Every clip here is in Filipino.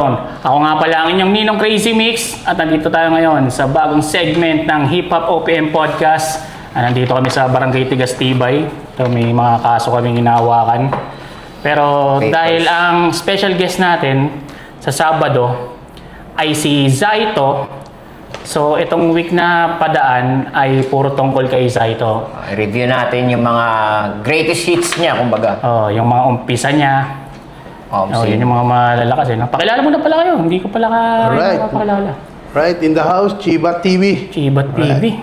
Ako nga pala ang inyong Ninong Crazy Mix at nandito tayo ngayon sa bagong segment ng Hip Hop OPM Podcast. Nandito kami sa Barangay Tigastibay. Ito, may mga kaso kaming hinahawakan. Pero dahil ang special guest natin sa Sabado ay si Zaito. So itong week na padaan ay puro tungkol kay Zaito. Review natin yung mga greatest hits niya, kumbaga. Yung mga umpisa niya. Yun yung mga malalakas eh. Pakilala mo na pala kayo. Hindi ko pala pakilala. Right, in the house, Chibat TV. Chibat TV.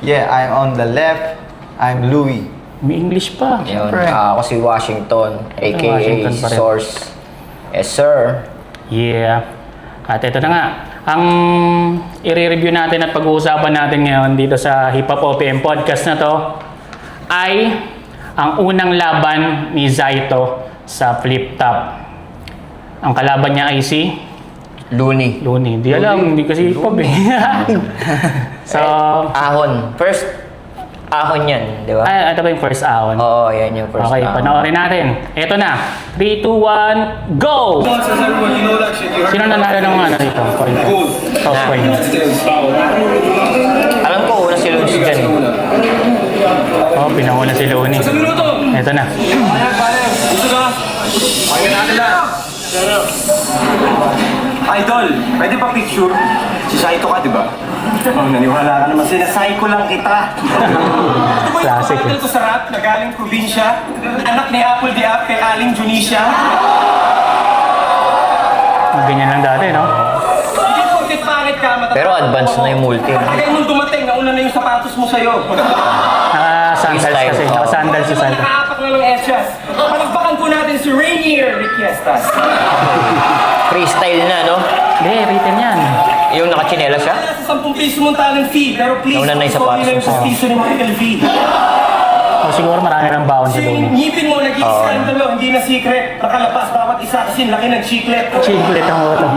Yeah, I'm on the left. I'm Louie. May English pa. Yun, ako si Washington, aka Washington pa rin. Source. Yes, sir. Yeah. At ito na nga. Ang i-review natin at pag-uusapan natin ngayon dito sa Hip Hop OPM Podcast na to ay ang unang laban ni Zaito sa Flip Top. Ang kalaban niya ay si Looney. Looney. Hindi alam, hindi kasi hip hop eh. So, Ahon. First, ahon yan, di ba? ay, ito ba yung first ahon? Oo, yan yung first Okay, ahon. panoorin natin. Ito na. 3, 2, 1, go! Sino nanalo ng ano dito? Top coin. Alam ko, una si Looney dyan. Pinahula si Looney. Ito na. Idol, pwede pa picture? Si Saito ka, di ba? Naniwala ka naman. Sinasay ko lang kita. Ito ba Classic, yung eh. ko sa rap na galing probinsya? Anak ni Apple di Ap kay Aling Junisha? Ganyan lang dati, no? Hindi porket pangit ka, matatapos Pero advance mo. na yung multi. Kaya nung dumating, nauna na yung sapatos mo sa'yo. Naka-sandals kasi. Naka-sandals si Santo. Nakaapak na ng esyas. Palagpakan po natin si Rainier Riquiestas. Freestyle na, no? Hindi, written yan. Yung nakachinela siya? Kaya sa 10 piso mong talent fee, pero please, Nauna na yung sapatos ikaw mo. yung piso ni Michael V. O siguro marami ng baon sa Yung Looney. ngipin mo nag-i-scandalo, hindi na secret. Nakalabas bawat isa kasi laki ng chiclet. Chiclet ang auto.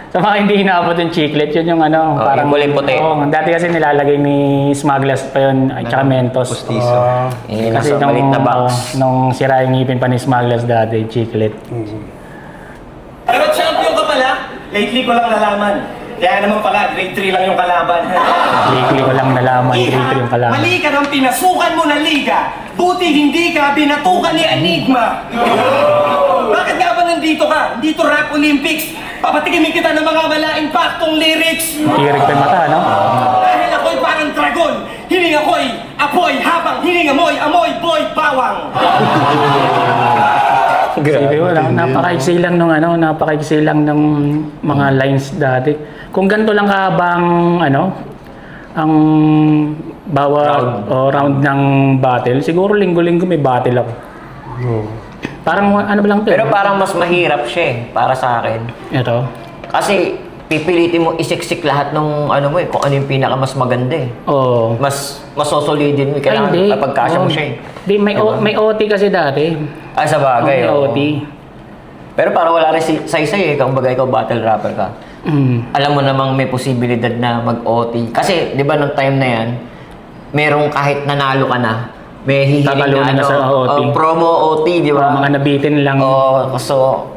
Sa mga hindi inaabot yung chiclet, yun yung ano, yung kulay puti. Dati kasi nilalagay ni Smugglers pa yun, at saka Mentos. Postizo. Yung Kasi nasa maliit na box. nung sira yung ngipin pa ni Smugglers dati, chiclet. Pero champion ka pala, lately ko lang nalaman. Kaya naman pala, grade 3 lang yung kalaban. Lately ko lang nalaman, grade 3 yung kalaban. Mali ka ng pinasukan mo na liga. Buti hindi ka binatukan ni Enigma. Bakit nga ba nandito ka? Dito Rap Olympics. Papatikimin kita ng mga mala-impactong lyrics. Tirik pa yung mata, no? Dahil ako'y parang dragon. Hiling ako'y apoy habang hiling amoy boy bawang. Sige, napaka-easy lang nung napaka-easy lang ng mga lines dati. Kung ganito lang kahabang ang bawat round ng battle, siguro linggo-linggo may battle ako. Parang ano ba lang to? Pero parang mas mahirap siya eh, para sa akin. Ito. Kasi pipilitin mo isiksik lahat ng ano mo eh, kung ano yung pinaka mas maganda eh. Oo. Mas sosolidin mo, kailangan kapag kasya mo siya eh. Di, may OT kasi dati. Ay, sa bagay. May oo. OT. Pero parang wala rin saysay eh, kung bagay ikaw battle rapper ka. Alam mo namang may posibilidad na mag-OT. Kasi, di ba, nung time na yan, merong kahit nanalo ka na, may hihiling Tatalunan na sa OT. Promo OT, di ba? Mga nabitin lang. So,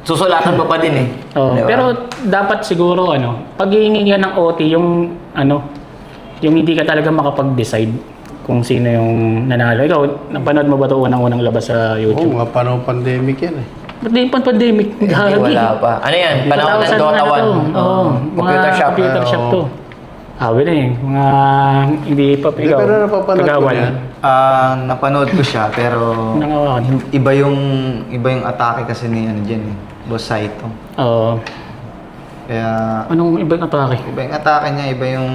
susulatan mo pa din eh. Di ba? Pero dapat siguro pag hihingi ka ng OT, yung yung hindi ka talaga makapag-decide kung sino yung nanalo. Ikaw, napanood mo ba ito unang-unang labas sa YouTube? Mga panahon pandemic yan eh. Ba't di pa pandemic? Hindi, wala pa. Ano yan? Panahon ng Dota 1. Oo. Computer shop. Computer shop to. Wala eh. Mga hindi pa ikaw. Pero napapanood ko kagawan. yan. Napanood ko siya pero Nangawakan. iba yung atake kasi ni dyan eh. Boss Saito. Oo. Kaya Anong iba yung atake? iba yung atake niya, iba yung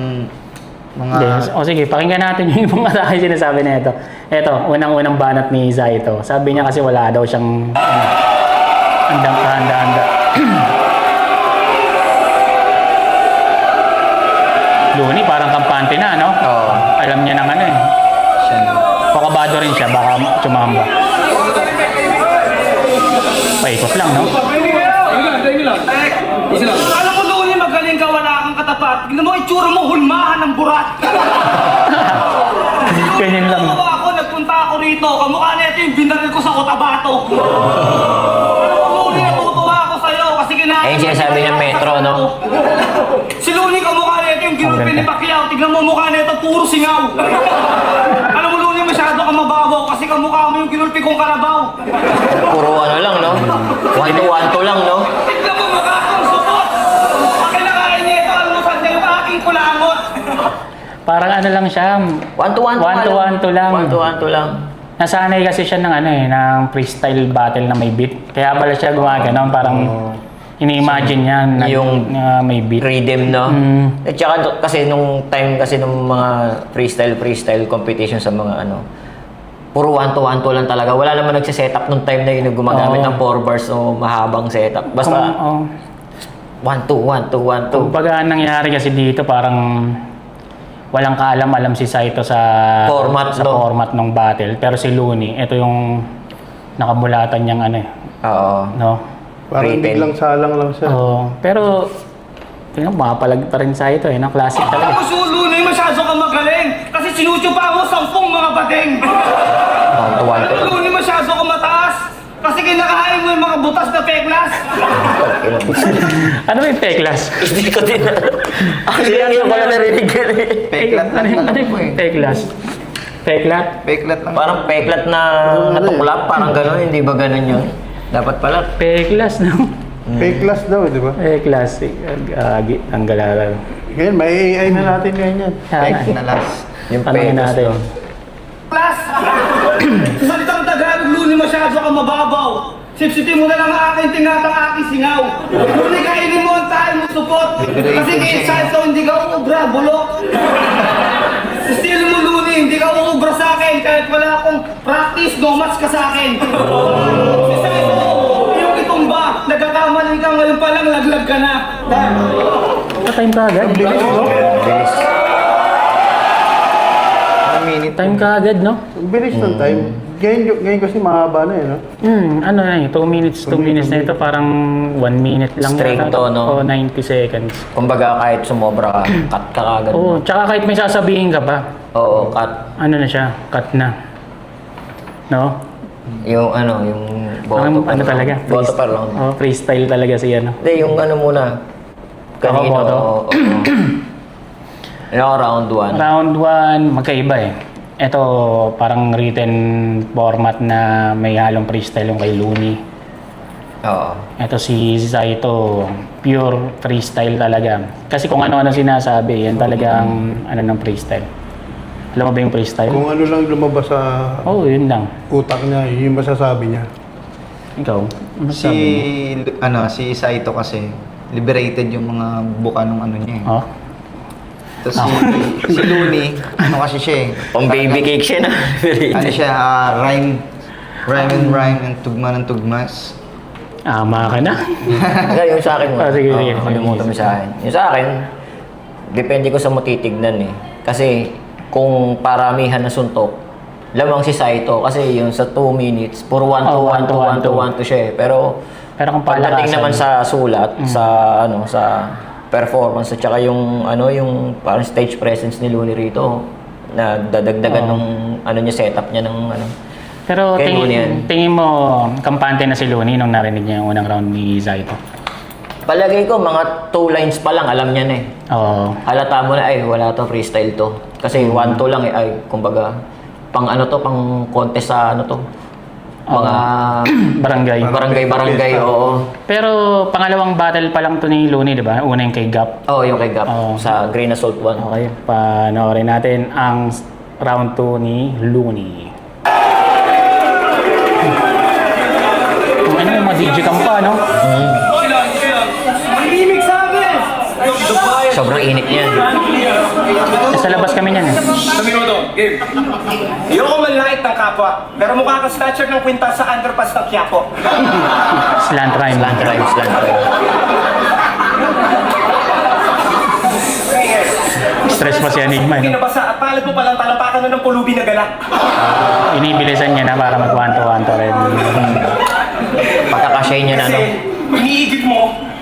mga O sige, pakinggan natin yung ibang atake sinasabi na ito. Ito, unang-unang banat ni Zaito. Sabi niya kasi wala daw siyang handang kahanda-handa. Looney, parang kampante na, no? Oo. Alam niya ng siya. Pakabado rin siya, baka tumamba. Paikot lang, no? Alam mo doon yung magaling ka, wala kang katapat. Tignan mo, itsura mo, hulmahan ng burat. Ganyan lang. Ano ako, nagpunta ako rito. Kamukha na ito yung binaril ko sa Cotabato. Alam mo, natutuwa ako sa'yo kasi kinain yung sinasabi ng Metro, no? Si Luni kamukha nito yung ginulpi ni Pacquiao. Tignan mo mukha nito, puro singaw. Alam mo Luni, masyado ka mababaw kasi kamukha mo yung ginulpi kong kalabaw. Puro ano lang, no? 1-2 lang, no? Tignan mo mukha kong supot. Kinakain nito, almusal na yung aking kulangot. Parang ano lang siya. 1-2 lang. 1-2 lang. Nasanay kasi siya ng ano eh, ng freestyle battle na may beat. Kaya pala siya gumagano, parang ini-imagine niya na Yung may beat. Rhythm, no? Mm. At saka kasi nung time kasi nung mga freestyle competition sa mga ano, puro 1-2 lang talaga. Wala naman nagsiset-up nung time na yun yung gumagamit Oo. ng 4 bars o mahabang setup. Basta Oh. 1-2. Kumbaga ang nangyari kasi dito parang walang kaalam-alam si Saito sa Format, sa no? format ng battle. Pero si Looney, ito yung nakabulatan niyang ano eh, Oo. no? Parang Rated. biglang salang lang siya. Oo. Pero tingnan mo, mapapalag pa rin Saito eh, no? Classic talaga. Ako si Luni, masyado ka magaling. Kasi sinutyo pa mo 10 mga badeng. 1-2 Luni, masyado ka mataas. Kasi kinakain mo yung mga butas na peklas. Ano yung peklas? Hindi ko din. Actually, ang yung pala narinig ko eh. Peklat lang Ano alam yung ko eh. peklas? Peklat? Peklat lang. Parang peklat na natuklap, parang gano'n. Hindi ba gano'n yun? Dapat pala. Peklas, no? Fake class daw, di ba? Peklas. Agi, ang galala. Ngayon, may AI na natin ngayon yan. Pek na last. Yung Tanongin peklas natin. no? Klas! Sa salitang Tagalog, Luni, masyado ka mababaw. Sipsipin mo na lang ang aking tingatang aking singaw. Luni, kainin mo ang tayo mo supot. Kasi kay so hindi ka uubra, bulok. Estilo mo, Luni, hindi ka uubra sa akin. Kahit wala akong practice, no match ka sa akin. Si Saito, yung itumba, nagkakamali ka ngayon pa lang, laglag ka na. Time ka agad? Bilis. Minute. Time ka agad, no? Ang bilis ng time. Ngayon kasi mahaba na eh, no? Ano na eh, 2 minutes na ito, parang 1 minute lang. Straight yata. to, no? O 90 seconds. Kumbaga kahit sumobra ka, cut ka kagad. Oo, tsaka kahit may sasabihin ka pa, Oo, cut. ano na siya, cut na. No? Yung ano, yung Ano talaga? Boto per round. Oh, freestyle talaga si ano. Hindi, yung ano muna. Kanino. boto? Oo. Yung round 1. Round 1, magkaiba eh. Ito, parang written format na may halong freestyle yung kay Looney. Oo. Ito si Saito, pure freestyle talaga. Kasi kung ano-ano sinasabi, yan talagang ano ng freestyle. Alam mo ba yung freestyle? Kung ano lang lumabas sa Oo, yun lang. utak niya, yun yung masasabi niya. Ikaw, ano Si si Saito kasi liberated yung mga buka ng ano niya eh. Oh? Tapos si Looney, ano kasi siya eh. Pang baby cake siya na. Ano siya, rhyme and tugma ng tugmas. Ama ka na. Yung sa akin mo. Sige, sige. Kalimutan mo sa akin. Yung sa akin, depende ko sa matitignan eh. Kasi kung paramihan na suntok, lamang si Saito kasi yung sa 2 minutes, puro 1-2 siya eh. Pero Pero kung pagdating palakasan, naman sa sulat, sa ano, sa performance at saka yung ano, yung parang stage presence ni Looney rito na dadagdagan nung ano niya, setup niya ng ano. Pero Kay Looney yan. tingin mo, kampante na si Looney nung narinig niya yung unang round ni Saito. Palagay ko mga 2 lines pa lang alam niya na eh. Oo. Halata mo na ay wala to, freestyle to. Kasi 1-2 lang eh, ay kumbaga pang ano to, pang contest sa ano to. Mga Barangay. oo. Pero pangalawang battle pa lang to ni Looney, di ba? Una yung kay Gap. Oh, yung kay Gap Oo. sa Green Assault 1. Okay, panoorin natin ang round 2 ni Looney. Ano yung mga DJ Campa, no? Malimig sa amin! Sobrang init niyan. Sa labas kami niyan eh. Sa minuto, game. Ayoko manlait ng kapwa, pero mukha kang snatcher ng kwintas sa underpass ng Quiapo. Slant rhyme. Slant rhyme. Stress pa si Enigma, no? Kinabasa at palad mo palang talampakan na ng pulubi na gala. Inibilisan niya na para mag-1-2 rin. Pagkakashay niya na, no? Kasi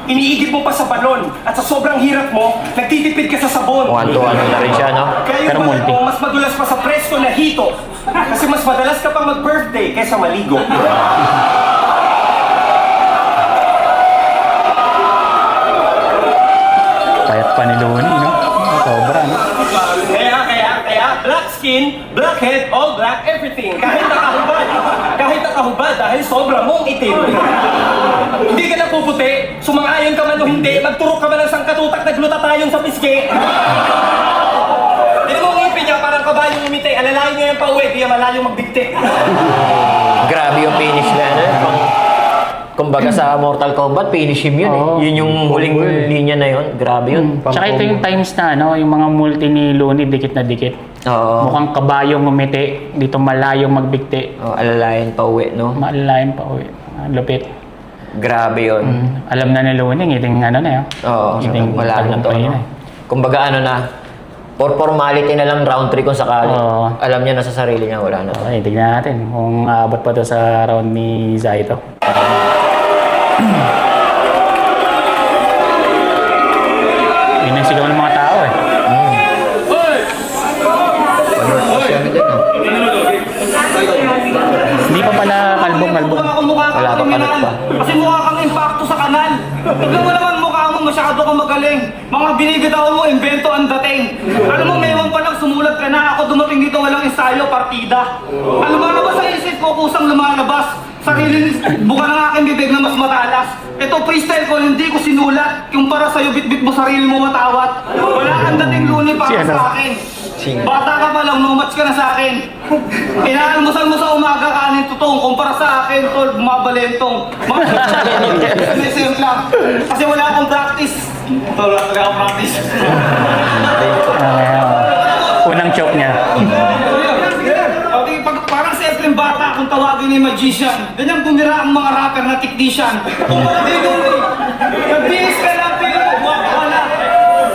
iniigit mo pa sa balon at sa sobrang hirap mo, nagtitipid ka sa sabon. 1-2 na rin siya, no? Kaya Pero yung multi. mo, mas madulas pa sa presko na hito. Kasi mas madalas ka pang mag-birthday kaysa maligo. skin, black head, all black, everything. Kahit nakahubad dahil sobra mong itim. Hindi ka na puputi, sumang-ayon ka man o hindi, magturok ka man ng sangkatutak na glutatayong sa piske. Hindi mo ngipin niya, parang kabayong umiti, alalayan niya yung pauwi, di malayong magdikti. Grabe yung finish na ano. Kumbaga sa Mortal Kombat, finish him yun Oo. Yun yung huling linya na yun. Grabe yun. Tsaka ito yung times na ano, yung mga multi ni Looney, dikit na dikit. Oo. Mukhang kabayong umiti, dito malayong magbigti. Oh, alalayan pa uwi, no? Maalayin pa uwi. Lupit. Grabe yun. Alam na ni Looney, ngiting ano na yun. Oo, Ngiting wala na to. tagumpay No? na eh. Kumbaga ano na, for formality na lang round 3 kung sakali. Oo. Alam niya na sa sarili niya, wala na to. Okay, tignan natin kung aabot pa to sa round ni Zaito. Yun ang sigaw ng mga tao eh. Ano si ano dyan, no? Hindi pa pala kalbong-kalbong. Mukha Wala pa palit pa. Kasi mukha kang impacto sa kanal. Tignan mo naman mukha mo, masyado kang magaling. Mga binibitaw mo, invento ang dating. Alam mo, mayroon pa lang sumulat ka na. Ako dumating dito, walang ensayo, partida. Alam mo, ano ba sa isip ko, kusang lumalabas? Sariling buka ng aking bibig na mas matalas. Ito freestyle ko, hindi ko sinulat. Yung para sa'yo, bit-bit mo sarili mo matawat. Wala kang dating Looney para Sino? sa akin. Bata ka pa lang, no match ka na sa akin. Inaalmusal mo sa umaga, kanin tutong. Kumpara sa akin, tol, bumabalentong. Mga lang. Kasi wala akong practice. Tol, wala akong practice. Unang choke niya. Okay, parang si Efrem Bata kung tawagin ni magician. Ganyan bumira ang mga rapper na technician. Kumpara kayo doon eh. Nagbihis ka lang, pero buwak ka na.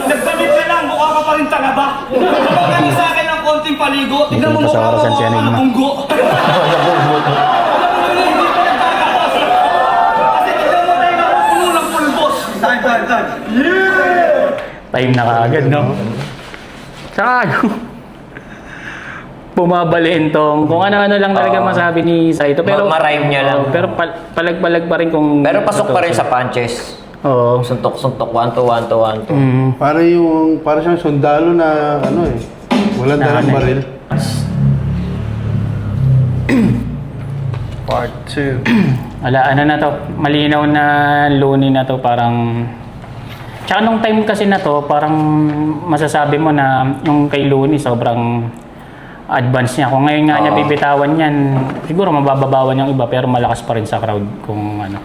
Nagdamit ka lang, mukha ka pa rin talaba. Kapag galing sa akin ng konting paligo, tignan mo Hindi pa sa mukha orasan si mo, Enigma. nabunggo. Kasi tignan mo tayo na puno ng pulbos. Time. Time na kaagad, no? Tsaka ano, bumabalentong. Kung ano-ano lang talaga masabi ni Zaito. Pero, Ma-rhyme niya lang. Pero palag-palag pa rin kung... Pero pasok pa rin sa punches. Oo. Suntok-suntok, 1-2. Para siyang sundalo na ano eh. Walang dalang baril. Part 2. Wala, ano na to, malinaw na Looney na to, parang... Tsaka nung time kasi na to, parang masasabi mo na yung kay Looney sobrang advance niya. Kung ngayon nga niya bibitawan yan, siguro mabababawan yung iba, pero malakas pa rin sa crowd kung ano.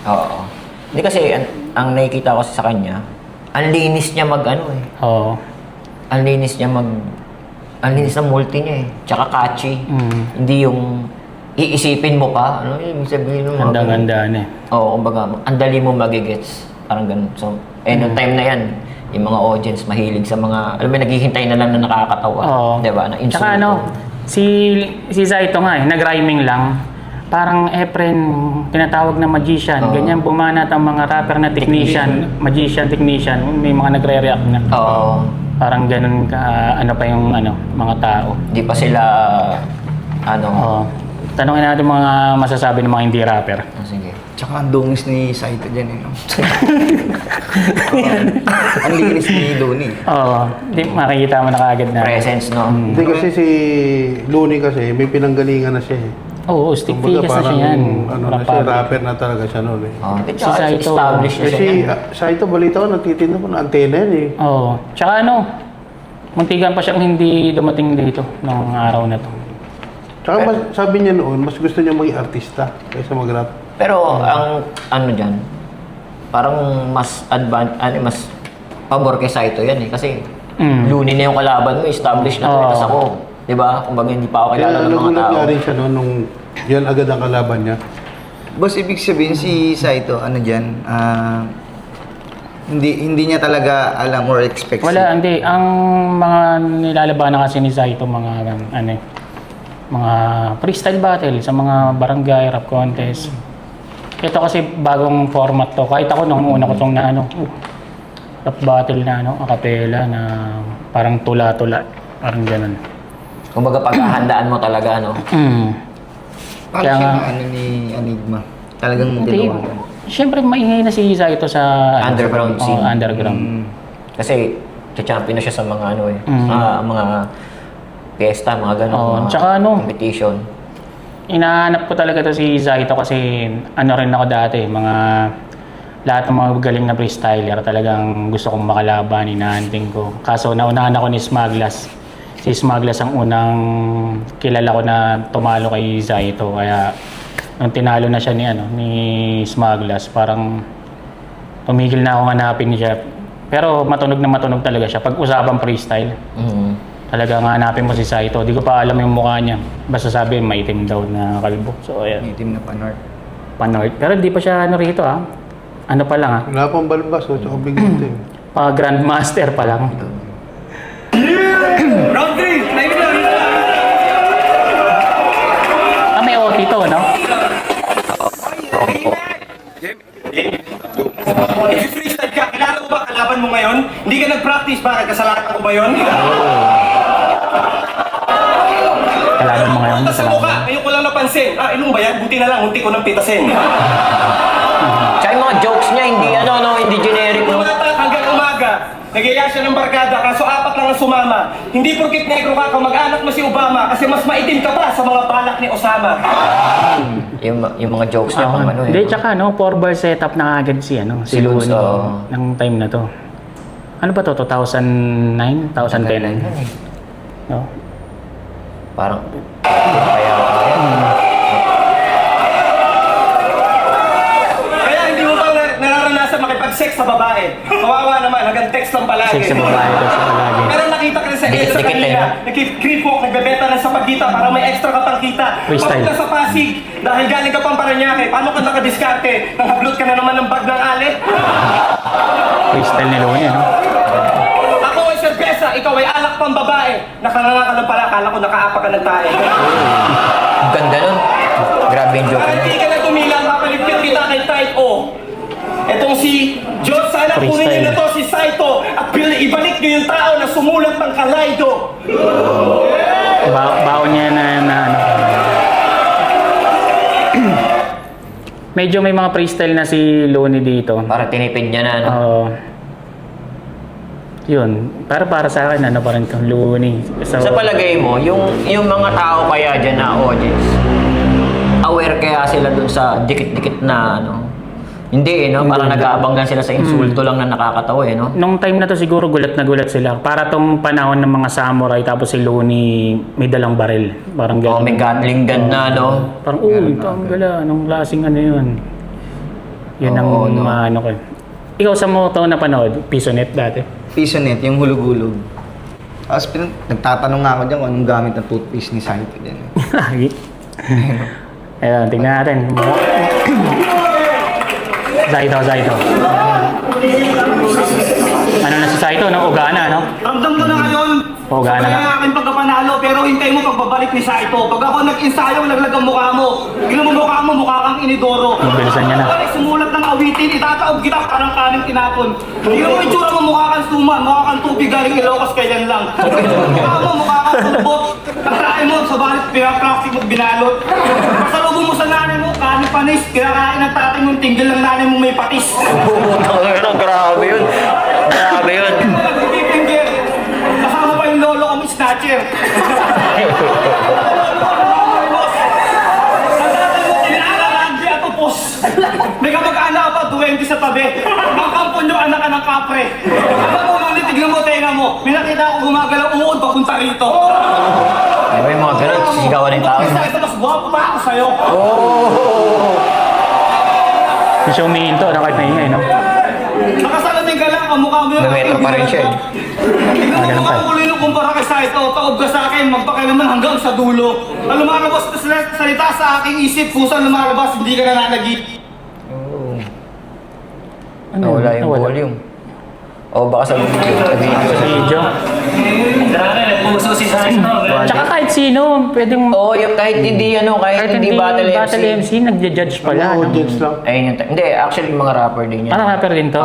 Oo. Hindi kasi, ang nakikita ko sa kanya, ang linis niya mag-ano eh. Oo. Ang linis niya ang linis ng multi niya eh. Tsaka catchy. Hindi yung iisipin mo pa. Ano yung sabihin mo? Ganda-gandaan eh. Oo, kumbaga, ang dali mo magigets. Parang ganun. So, noong time na yan, yung mga audience mahilig sa mga, alam mo, naghihintay na lang na nakakatawa. Oo. Diba? Na insulto. Tsaka ano, si Zaito nga eh, nag-rhyming lang. Parang Efren, tinatawag na magician. Oo. Ganyan bumanat ang mga rapper na technician. Magician, technician. May mga nagre-react na. Oo. Parang ganun ka, ano pa yung mga tao. Di pa sila, Oo. Tanungin natin mga masasabi ng mga hindi rapper. Sige. Tsaka ang dungis ni Saito dyan eh. No? Ang linis ni Looney. Oo. Di makikita mo na kaagad na. Presence, no? Hindi kasi si Looney kasi may pinanggalingan na siya eh. Oo, stick Kumbaga figures na siya parang yan. ano na siya, rapper na talaga siya noon eh. Oh, Si Saito. established na Eh siya. si yan. Saito, balita ko, nagtitinda po ng antena yan eh. Oo. Tsaka ano, muntigan pa siyang hindi dumating dito nung araw na to. Tsaka sabi niya noon, mas gusto niya maging artista kaysa mag-rap. Pero ang ano diyan, parang mas mas pabor kay Saito yan eh kasi Looney na yung kalaban mo, established na to, Oo. tas ako, 'di ba? Kumbaga hindi pa ako kilala Kaya ng mga nagulat tao. nga rin siya noon nung yan agad ang kalaban niya. Boss, ibig sabihin si Saito, ano dyan, hindi niya talaga alam or expect. Wala, hindi. Ang mga nilalabanan kasi ni Zaito, mga mga freestyle battle sa mga barangay rap contest. Ito kasi bagong format to. Kahit ako nung una ko tong rap battle na acapella na parang tula-tula. Parang ganun. Kumbaga paghahandaan mo talaga no. Paano Kaya siya nga- ano ni Enigma? Talagang Hindi. tinawagan. Siyempre maingay na si Zaito sa Underground scene. underground. Kasi champion na siya sa mga mga Fiesta, mga ganun. Oo, mga tsaka ano, competition. Inahanap ko talaga to si Zaito kasi ano rin ako dati, lahat ng mga galing na freestyler talagang gusto kong makalaban, inahanting ko. Kaso naunahan ako ni Smaglas. Si Smaglas ang unang kilala ko na tumalo kay Zaito. Kaya nung tinalo na siya ni Smaglas, parang tumigil na akong hanapin siya. Pero matunog na matunog talaga siya. Pag usapang freestyle, talagang hanapin mo si Zaito. Di ko pa alam yung mukha niya. Basta sabi, maitim daw na kalbo. So, ayan. Itim na panort. Panort. Pero di pa siya rito Ano pa lang Wala pang balbas, tsaka bigote. Pa Grandmaster pa lang. Round 3! Naimin na! May OT to, no? If freestyle ka, kilala mo ba kalaban mo ngayon? Hindi ka nag-practice, bakit? Kasalanan ko ba yun? Kalaban mo ngayon. Sa mukha, ngayon ko lang napansin. Ilong ba yan? Buti na lang, munti ko nang pitasin. Tsaka yung mga jokes niya, hindi generic, no? Tumata hanggang umaga. Nagaya siya ng barkada, kaso 4 lang ang sumama. Hindi porkit negro ka, kamag-anak mo si Obama, kasi mas maitim ka pa sa mga balak ni Osama. Yung mga jokes niya, pang ano Hindi, tsaka 4-bar setup na agad si Luz, Luni, oo. ng time na to. Ano ba to? 2009? 2010? No? Parang, kaya Kaya hindi mo bang nararanasan makipag-sex sa babae? Kawawa naman, hanggang text lang palagi. Sex sa babae daw sa palagi. Pero nakita ka rin sa EDSA Dikit-dikit kanina, eh. nagki-creep walk, nagbebenta ng sapagita para may extra ka pang kita. Freestyle. Pagpunta sa Pasig, dahil galing ka pang Paranaque, paano ka nakadiskarte? Nanghablot ka na naman ng bag ng ale? Freestyle ni Luni, no? Ako ay serbesa, ikaw ay alak pang babae. Nakanganga ka lang pala, akala ko nakaapak ka ng tae. ganda nun. Grabe yung joke Para niya. hindi ka na tumilang, mapaligpit kita kay type O. Etong si Diyos, sana kunin niyo na to si Saito at ibalik niyo yung tao na sumulat ng kalaydo. Baon niya na ano. Medyo may mga freestyle na si Luni dito. Para tinipid niya na, no? Oo. Yun. Para sa akin, pa rin itong Luni. So, Sa palagay mo, yung mga tao kaya dyan na audience, aware kaya sila dun sa dikit-dikit na Hindi no? Parang nag-aabang lang sila sa insulto lang na nakakatawa no? nung time na to siguro gulat na gulat sila. Para tong panahon ng mga samurai tapos si Luni may dalang baril. Parang Oh, gano'n. may gatling gun na, no? Parang, uy, ito ang gala. Anong klaseng yun? Yun ang Oo, no. ano ko. Ikaw sa mo ito napanood? Pisonet dati? Pisonet, yung hulug-hulug. Tapos nagtatanong nga ako dyan kung anong gamit ng toothpaste ni Saito din. Ayan, tingnan natin. Saito. Ano na si Saito, no? Ugana, no? Ramdam ko na ngayon. Ugana Kaya na. aking pagkapanalo, pero hintay mo pagbabalik ni Saito. Pag ako nag-ensayo, naglag ang mukha mo. Tignan mo mukha mo, mukha kang inidoro. Mabilisan niya na. Balik, sumulat ng awitin, itataob kita parang kaning tinapon. Tignan mo itsura mo, mukha kang suman, mukha kang tubig galing Ilocos, kailan lang. Mukha mo, mukha kang tulbot. Kakain mo, sa balit, pinaplastic mo, binalot. Pasalubong mo sa nanay mo, kanin panis, kinakain ng tatay mo, tinggil ng nanay mo may patis. Grabe yun. Grabe yun. Nagpipinggir. Kasama pa yung lolo ko, may snatcher. May kamag-anak ka pa, 20 sa tabi. Ang kampon nyo, anak ka ng kapre. Kapag umulit, tignan mo, tenga mo. May nakita ako gumagalaw uod papunta rito. May mga ganun, sisigawan ng tao. Isa mas guwapo pa ako sa'yo. Si siya umihinto, na kahit naingay, no? Nakasalamin ka lang, ang mukha mo yung May metro pa rin siya, eh. Tignan mo mukha mo ulo yung kumpara kay Saito. Taob ka sa akin, magpakilaman hanggang sa dulo. Ang lumalabas na salita sa aking isip, kung saan lumalabas, hindi ka nananagip. Nawala yung volume. O baka sa Video. Puso si Saito. Tsaka kahit sino, pwedeng... Oo, yung kahit hindi kahit hindi battle MC. nagja-judge pala. Ano, no? audience lang. Ayun yung hindi, actually mga rapper din yan. Parang rapper din to.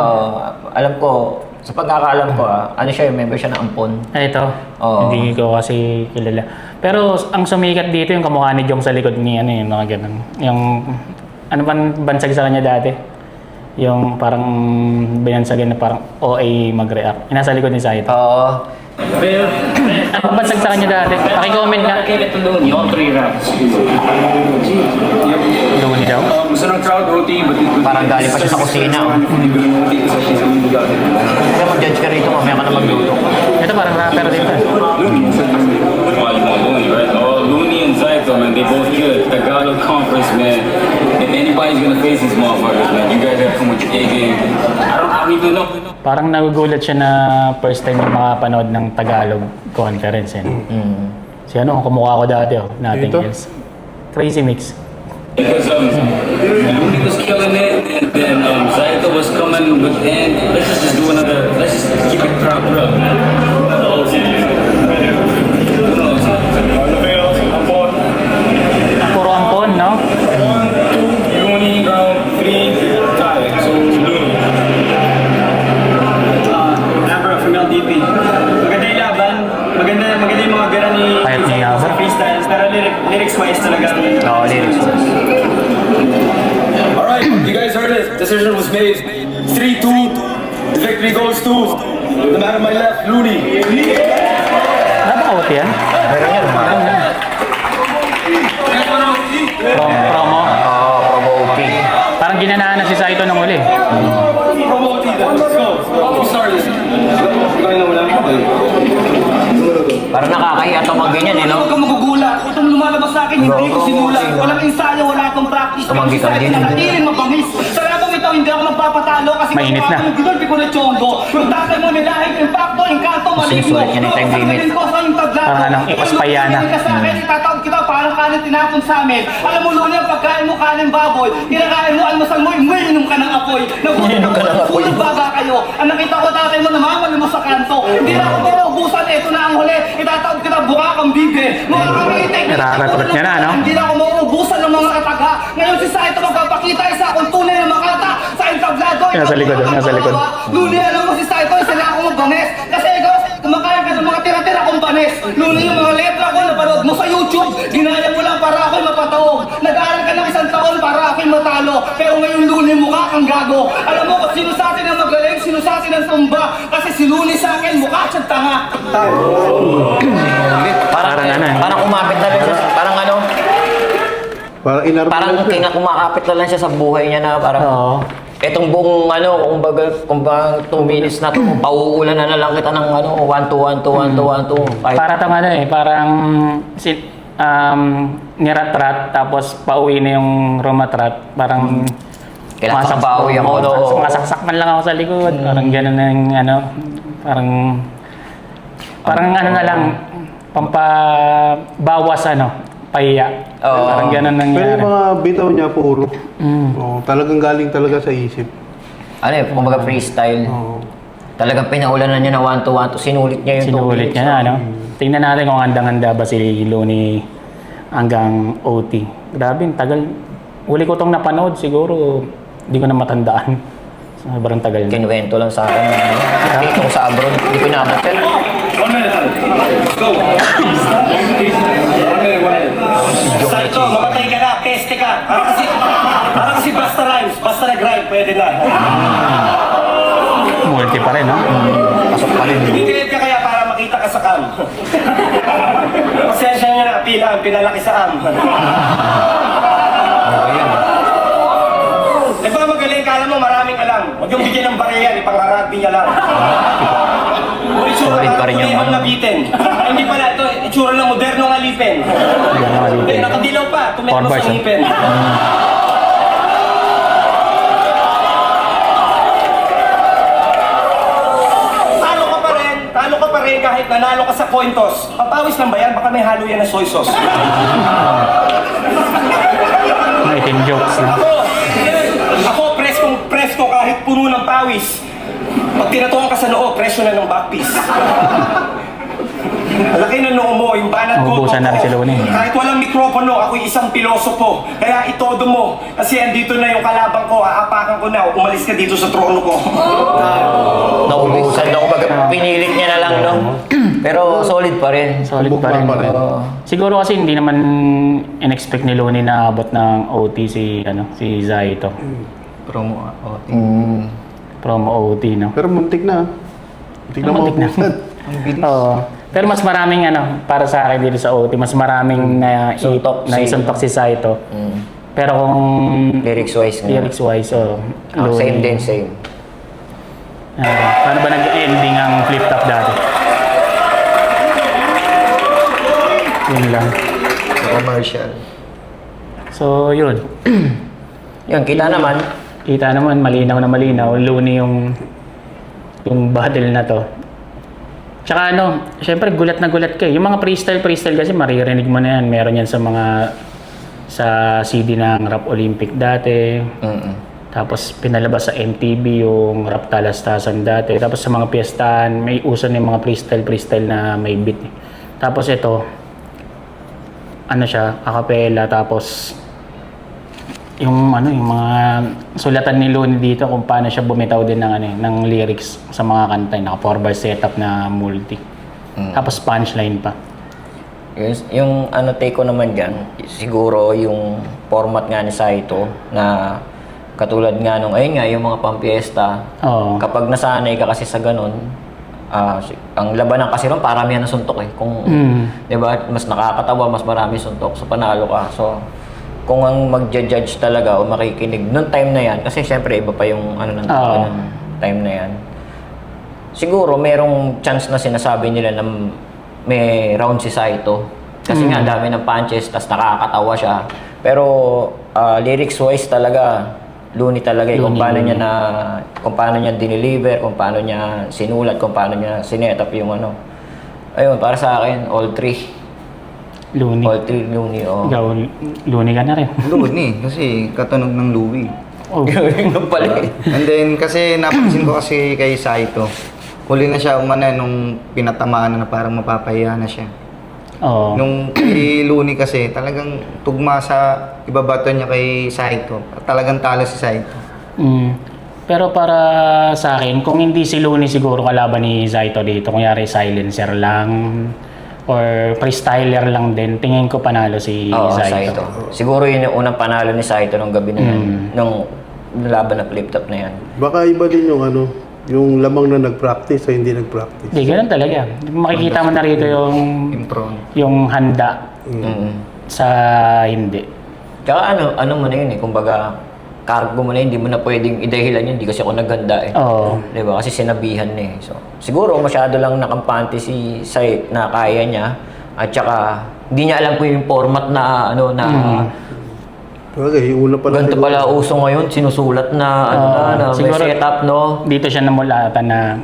Alam ko, sa pagkakaalam ko ano siya, member siya ng Ampon. Ay, ito. Oo. Hindi ko kasi kilala. Pero ang sumikat dito yung kamukha ni Jong sa likod ni yung mga ganun. Yung, ano bang bansag sa kanya dati? Yung parang binansagan na parang OA mag-react. Nasa likod ni Saito. Oo. Ano bansag sa kanya dati? Paki-comment nga. Looney, all 3 rounds. Looney daw. Gusto ng crowd, OT, but Parang galing pa siya sa kusina. Oh. Kaya mag-judge ka rito, mamaya ka na magluto. Ito parang rapper din to. Looney, right? Oh, Looney and Zaito, man, they both good. Tagalog conference, man. If anybody's gonna face these motherfuckers, man, you guys gotta come with your A game. I don't even know. Parang nagugulat siya na first time yung makapanood ng Tagalog conference. Eh. Si ano, kumukha ko dati, nothing Ito? else. Crazy Mix. Because Looney was killing it, and then Zaito was coming with, and let's just do another, let's just keep it proper up, man. Puro ampon, no? Looney, round 3, tie. So, Looney. Number from LDP. Maganda yung laban. Maganda yung mga bira ni Kahit ni Yaba. sa freestyles. Pero lyrics-wise talaga. Oo, lyrics. Alright, you guys heard it. Decision was made. 3-2. The victory goes to the man on my left, Looney. Napaka-out yan. Promo. Oo, promoting. Parang ginanahan na si Saito nung uli. Promote it. Let's go. Who started this? Parang nakakahiya ito mag-ganyan, eh, no? Huwag kang magugulat. Itong lumalabas sa akin, hindi ko sinulat. Walang ensayo, wala akong practice. Tumanggi ka din. Nakatiling mabangis. Sa labang ito, hindi ako magpapatalo kasi Mainit na. yung gulpi ko na chongo. Yung tatay mo nilahing impacto, ingkanto, maligno. Sinusulat niya ng time limit. Ko sa yung tablado. Parang anong ipaspayana. Ka sa akin, itatawag kita parang kanin tinapon sa amin. Alam mo, Luni, ang pagkain mo kanin baboy. Kinakain mo, almasal mo, umiinom ka ng apoy. Umiinom ka ng apoy. Fulog baga kayo. Ang nakita ko tatay mo, namamali mo sa kanto. Hindi na ako pinaubusan, ito na ang huli. Itatawag kita buka kang bibe. Mga kamiitek. Nakakatrot niya na, no? Hindi na ako mauubusan ng mga kataga. Ngayon si Saito magpapakita isa akong tunay na makata sa entablado. Nasa likod, nasa likod. Luni, alam mo si Saito, isa na akong mabanes. Kasi ikaw, kumakain ka ng mga tira-tira kong banes. Luni, yung mga letra ko napanood mo sa YouTube. Ginaya mo lang para ako'y mapataog. Nag-aaral ka ng 1 taon para ako'y matalo. Pero ngayon Luni, mukha kang gago. Alam mo, sino sa atin ang magaling, sino sa atin ang tumba. Kasi si Luni sa akin, mukha siyang tanga. Parang ano eh. Parang kumapit na lang siya. Parang ano, Parang inarap parang lang siya. kumakapit na lang siya sa buhay niya na parang... Oo. Etong buong ano, kumbaga 2 minutes na to, pauulan na lang kita ng ano, 1-2, 1-2, 1-2, 1-2. Kahit Para tang ano eh, parang niratrat tapos pauwi na yung rumatrat. Parang kailangan sa bawi ako, no? Sumasaksak man lang ako sa likod. Parang gano'n na yung ano, parang ano na lang, pampabawas ano, pahiya. Oo. Parang gano'n Pero nangyari. yung mga bitaw niya puro. Oo, talagang galing talaga sa isip. Ano eh, kumbaga freestyle. Oo. Talagang pinaulanan niya na 1-2, 1-2, sinulit niya yung 2 Sinulit minutes. niya na, ano? Tingnan natin kung handang-handa ba si Looney hanggang OT. Grabe, ang tagal. Uli ko tong napanood, siguro hindi ko na matandaan. Sobrang tagal na. Kinuwento lang sa akin. Dito ko sa abroad, hindi ko naabot. Pero 1 minute, let's go. 1 minute. Saito, mamatay ka na, peste ka. Parang si Basta Rhymes, basta nag-rhyme, pwede na. Multi pa rin, no? pasok pa rin. Bibigayad ka kaya para makita ka sa cam. Pasensya niya na, pila ang pinalaki sa am. Nagmamagaling ka, alam mo, maraming alam. Huwag yung bigyan ng bariyan, ipang-rugby niya lang. Solid pa rin yung ano. Nabitin. Hindi pala, ito, itsura ng modernong alipin. Hindi, nakadilaw pa, tumekos Forward, ang ipin. Talo ka pa rin kahit nanalo ka sa coin toss. Papawis lang ba yan? Baka may halo yan na soy sauce. Naitin jokes na. Ako, presko kahit puno ng pawis. Pag tinatuan ka sa noo, presyo na ng backpiece. Laki ng noo mo, yung banat ko. Naubusan na rin si Looney. Kahit walang mikropono, ako'y isang pilosopo. Kaya itodo mo. Kasi andito na yung kalabang ko, aapakan ko na. Umalis ka dito sa trono ko. Naubusan ako. Pinilit niya na lang, no? Pero solid pa rin. Solid pa rin. Bukma pa rin. Oo. Siguro kasi hindi naman in-expect ni Looney na abot ng OT si Zaito. Promo OT. Mm. Promo OT, no? Pero muntik na. Muntik na Muntik na. maubusan. Ang bilis. Oo. Pero mas maraming para sa akin dito sa OT, mas maraming naisuntok si Saito. Pero kung Lyrics-wise nga. lyrics-wise, Same din, same. Paano ba nag-ending ang flip top dati? Yun lang. Commercial. So, yun. Yun, kita naman. Kita naman, malinaw na malinaw. Looney yung battle na to. Tsaka syempre gulat na gulat ka. Yung mga freestyle kasi maririnig mo na yan. Meron yan sa CD ng Rap Olympic dati. Tapos pinalabas sa MTV yung Rap Talastasan dati. Tapos sa mga piyestahan, may uso na yung mga freestyle na may beat. Tapos ito, siya, acapella. Tapos yung mga sulatan ni Looney dito kung paano siya bumitaw din ng lyrics sa mga kanta, naka 4-bar setup na multi. Tapos punchline pa. Yung take ko naman diyan, siguro yung format nga ni Saito na katulad nga nung ayun nga yung mga pampiesta. Oo. Kapag nasanay ka kasi sa ganun, ang labanan kasi ron paramihan ng suntok eh. Kung 'di ba, mas nakakatawa, mas marami suntok, so panalo ka. So kung ang magja-judge talaga o makikinig nung time na yan, kasi syempre iba pa yung ng time na yan. Siguro merong chance na sinasabi nila na may round si Saito. Kasi nga dami ng punches, tas nakakatawa siya. Pero lyrics-wise talaga, Looney talaga kung paano niya dineliver, kung paano niya sinulat, kung paano niya sinetap yung Ayun, para sa akin, all three. Looney. All three Looney, Ikaw, Looney ka na rin. Looney, kasi katunog ng Louie. Oh. Yung pala eh. And then, kasi napansin ko kasi kay Saito, huli na siya nung pinatamaan na parang mapapahiya na siya. Oo. Nung kay Looney kasi, talagang tugma sa ibabato niya kay Saito. Talagang talo si Saito. Pero para sa akin, kung hindi si Looney siguro kalaban ni Saito dito, kunyari silencer lang or freestyler lang din, tingin ko panalo si Saito. Siguro yun yung unang panalo ni Saito nung gabi na yan. Nung laban na flip top na yan. Baka iba din yung yung lamang na nag-practice o hindi nag-practice. Hindi, ganun talaga. Makikita mo na rito yung handa sa hindi. Tsaka ano mo na yun eh, kumbaga cargo mo na yun, hindi mo na pwedeng idahilan yun, hindi kasi ako naghanda eh. Oo. Diba? Kasi sinabihan na eh. So, siguro masyado lang nakampante si Saito na kaya niya at tsaka hindi niya alam kung yung format na Okay, una pa lang. ganito pala uso ngayon, sinusulat na may siguro, setup, no? Dito siya namulatan na,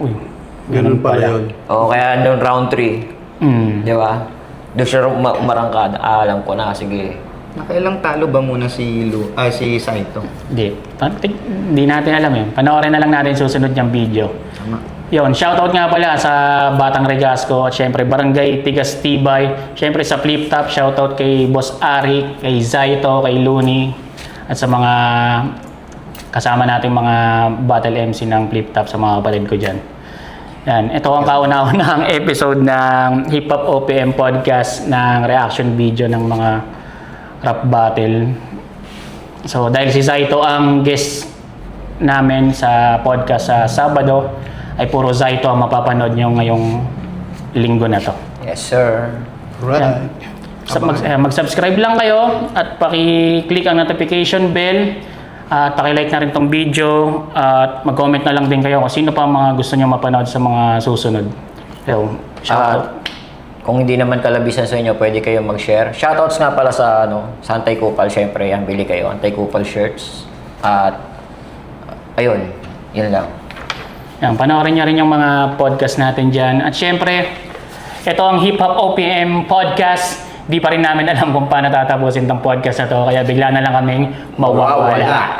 Ganun pala yun. O kaya doon round 3, di ba? Doon siya umarangkada. Alam ko na, sige. Nakailang talo ba muna si Saito? Hindi natin alam eh. Panoorin na lang natin susunod niyang video. Tama. Yun, shoutout nga pala sa Batang Regasco at syempre Barangay Tigas Tibay. Syempre sa Flip Top, shoutout kay Boss Ari, kay Zaito, kay Looney at sa mga kasama nating mga battle MC ng Flip Top sa mga kapatid ko dyan. Yan, ito ang kauna-unahang episode ng Hip Hop OPM Podcast ng reaction video ng mga rap battle. So dahil si Zaito ang guest namin sa podcast sa Sabado, ay puro Zaito ang mapapanood nyo ngayong linggo na to. Yes, sir. Right. Mag-subscribe lang kayo at paki-click ang notification bell at paki-like na rin tong video at mag-comment na lang din kayo kung sino pa ang mga gusto nyo mapanood sa mga susunod. So, shoutout. Kung hindi naman kalabisan sa inyo, pwede kayo mag-share. Shoutouts nga pala sa sa Antay Kupal, syempre yan, bili kayo Antay Kupal shirts. At ayun, yun lang. Yan, panoorin nyo rin yung mga podcast natin dyan. At syempre, ito ang Hip Hop OPM Podcast. Di pa rin namin alam kung paano tatapusin tong podcast na to, kaya bigla na lang kaming mawawala.